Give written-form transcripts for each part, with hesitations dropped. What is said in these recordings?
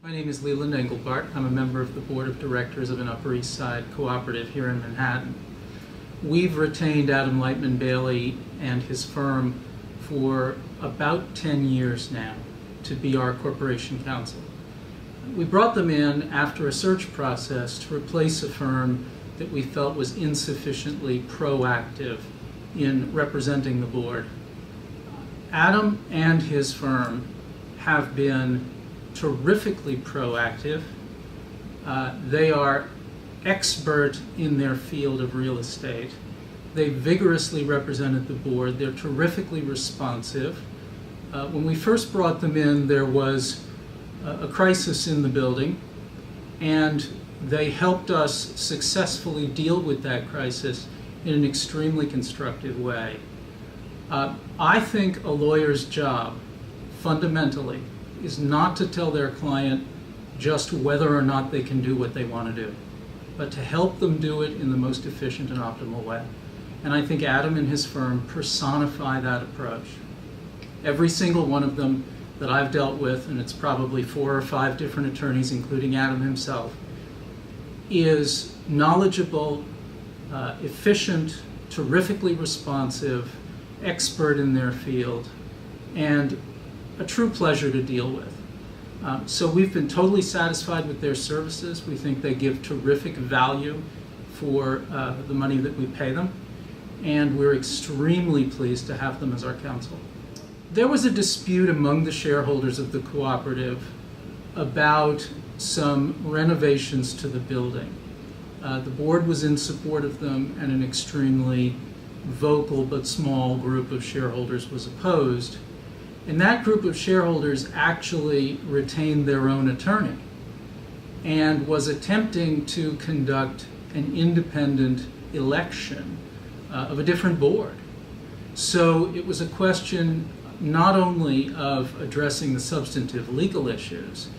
My name is Leland Engelbart. I'm a member of the Board of Directors of an Upper East Side cooperative here in Manhattan. We've retained Adam Leitman Bailey and his firm for about 10 years now to be our corporation counsel. We brought them in after a search process to replace a firm that we felt was insufficiently proactive in representing the board. Adam and his firm have been terrifically proactive. They are expert in their field of real estate. They vigorously represented the board. They're terrifically responsive. When we first brought them in, there was a crisis in the building, and they helped us successfully deal with that crisis in an extremely constructive way. I think a lawyer's job, fundamentally, is not to tell their client just whether or not they can do what they want to do, but to help them do it in the most efficient and optimal way. And I think Adam and his firm personify that approach. Every single one of them that I've dealt with, and it's probably 4 or 5 different attorneys, including Adam himself, is knowledgeable, efficient, terrifically responsive, expert in their field, and a true pleasure to deal with. So we've been totally satisfied with their services. We think they give terrific value for the money that we pay them, and we're extremely pleased to have them as our counsel. There was a dispute among the shareholders of the cooperative about some renovations to the building. The board was in support of them, and an extremely vocal but small group of shareholders was opposed. And that group of shareholders actually retained their own attorney and was attempting to conduct an independent election of a different board. So it was a question not only of addressing the substantive legal issues,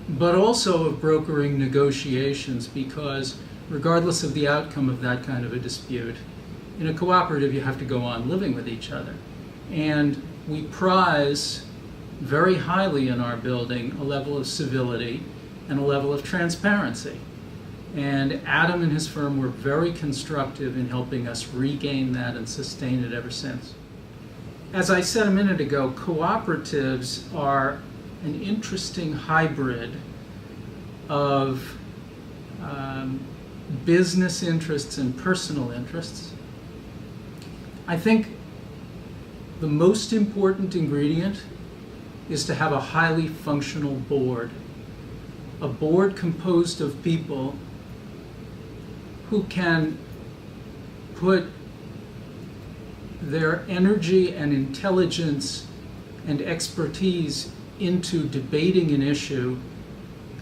but also of brokering negotiations, because regardless of the outcome of that kind of a dispute, in a cooperative you have to go on living with each other. And we prize very highly in our building a level of civility and a level of transparency. And Adam and his firm were very constructive in helping us regain that and sustain it ever since. As I said a minute ago, cooperatives are an interesting hybrid of business interests and personal interests. I think the most important ingredient is to have a highly functional board. A board composed of people who can put their energy and intelligence and expertise into debating an issue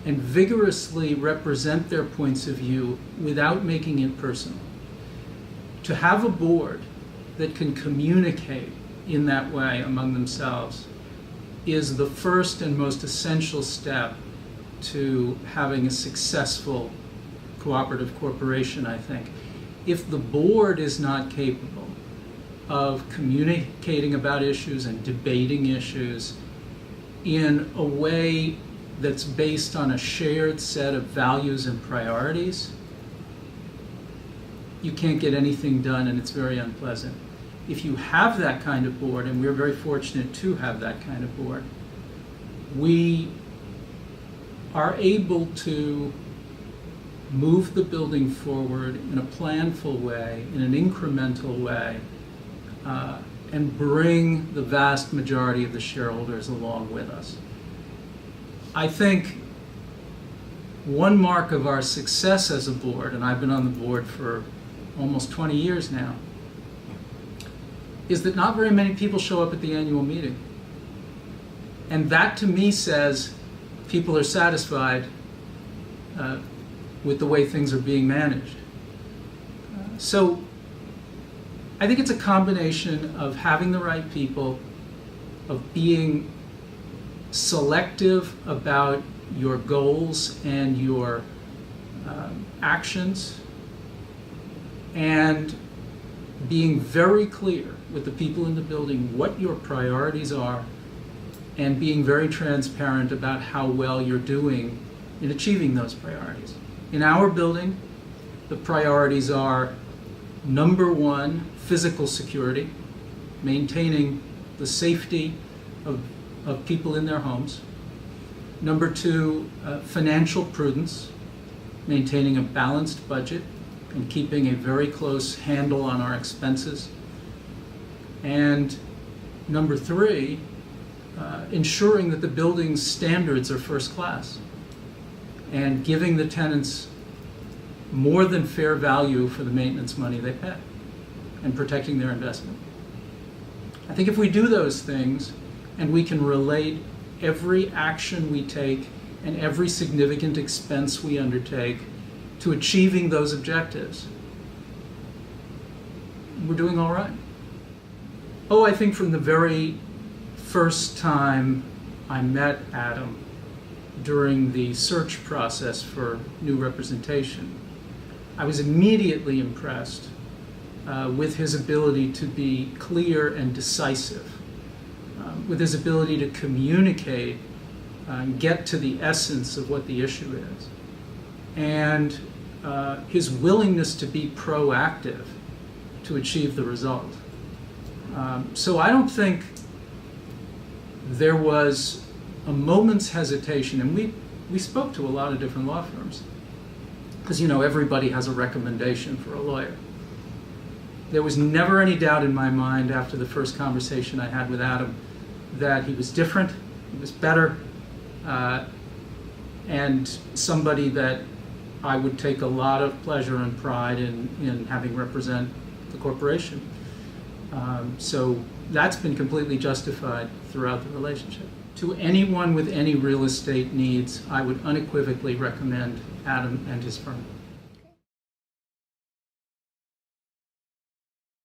and vigorously represent their points of view without making it personal. To have a board that can communicate in that way among themselves is the first and most essential step to having a successful cooperative corporation, I think. If the board is not capable of communicating about issues and debating issues in a way that's based on a shared set of values and priorities, you can't get anything done, and it's very unpleasant. If you have that kind of board, and we're very fortunate to have that kind of board, we are able to move the building forward in a planful way, in an incremental way, and bring the vast majority of the shareholders along with us. I think one mark of our success as a board, and I've been on the board for almost 20 years now, is that not very many people show up at the annual meeting. And that to me says people are satisfied with the way things are being managed. So I think it's a combination of having the right people, of being selective about your goals and your actions, and being very clear with the people in the building what your priorities are and being very transparent about how well you're doing in achieving those priorities. In our building, the priorities are, number one, physical security, maintaining the safety of people in their homes. Number two, financial prudence, maintaining a balanced budget and keeping a very close handle on our expenses. And number three, ensuring that the building's standards are first class and giving the tenants more than fair value for the maintenance money they pay and protecting their investment. I think if we do those things and we can relate every action we take and every significant expense we undertake to achieving those objectives, we're doing all right. Oh, I think from the very first time I met Adam during the search process for new representation, I was immediately impressed with his ability to be clear and decisive, with his ability to communicate and get to the essence of what the issue is, and his willingness to be proactive to achieve the result. So I don't think there was a moment's hesitation, and we spoke to a lot of different law firms, because everybody has a recommendation for a lawyer. There was never any doubt in my mind after the first conversation I had with Adam that he was different, he was better, and somebody that I would take a lot of pleasure and pride in having represent the corporation. So that's been completely justified throughout the relationship. To anyone with any real estate needs, I would unequivocally recommend Adam and his firm.